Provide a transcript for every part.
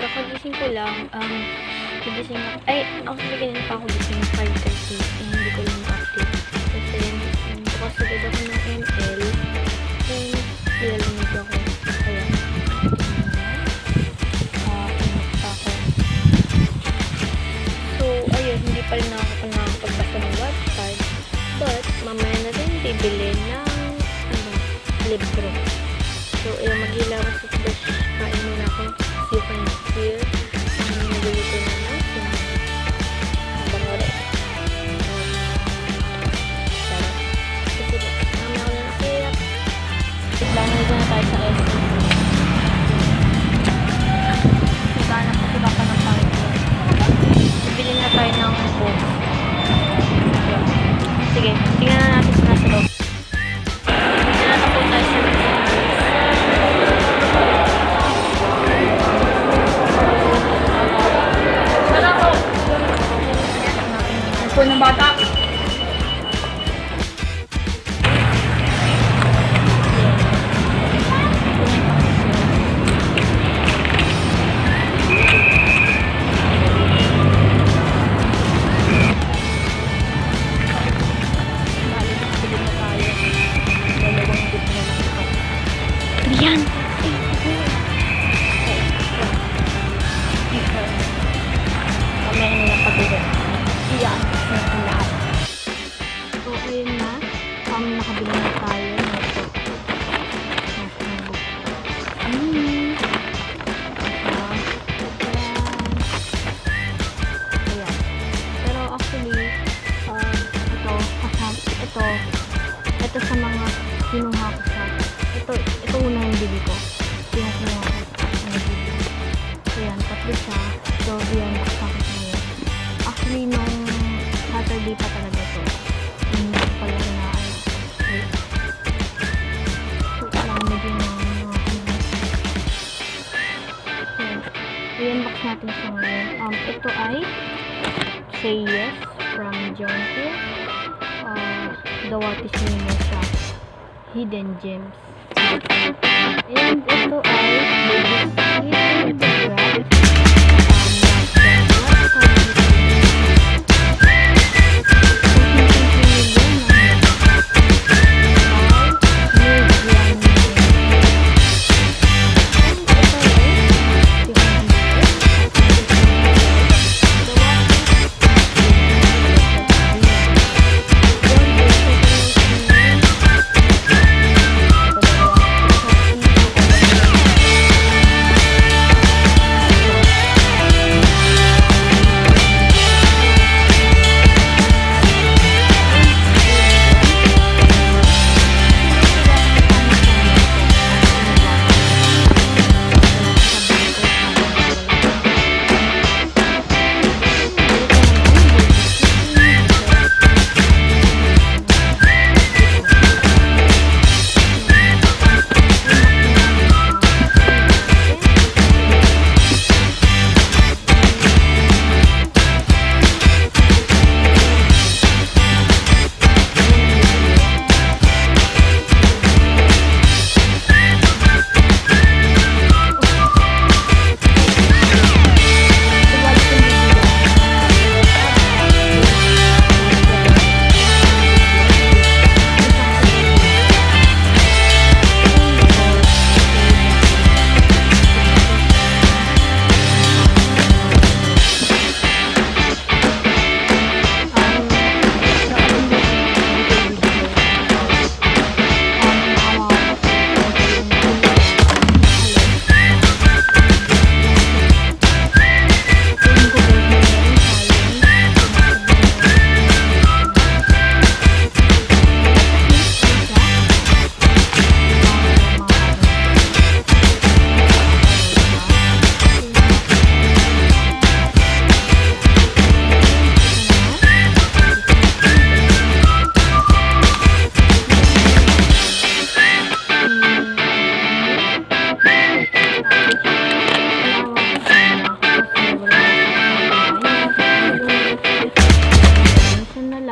Kakagising ko lang, nagising ako, actually ganun pa ako gising 5:30, hindi ko lang update. Kasi, bukas agad ako ng ML, and nilalamig ako, kaya, ingat pa ako. So, ayun, hindi pa rin nakakapagbasa ng Wattpad, but, mamaya na rin bibili ng, libro. So, ayun, mag-ilawas sa flash, kain muna ako. You can hear niluluto na natin habang ulit kasi namin ako na nakiyak bangan na tayo sa SM naghanap kasi baka ng pangit bibili na tayo ng book. Sige, tingnan na natin sa nasa loob. Tingnan na po tayo sa Ito ng bata. Yan! Mamaya nilang pag-ulit. Yan! Lahat. So, ayun na. Nakabili na tayo. Ayan. Pero actually, ito sa mga kinuha ko sa ito una yung bili ko. Yung kinuha ko yung bili. Ayan, tatlo siya. So, yan, nakasama ko ngayon. Actually, nung Saturday pa talaga to. Hindi ko pala na so, alam, medyo i-unbox natin siya ngayon. Ito ay Say Yes from John Hill. The Wattpad niya siya. Hidden Gems. And ito ay Baby Sweet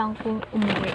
lang kung umuwi.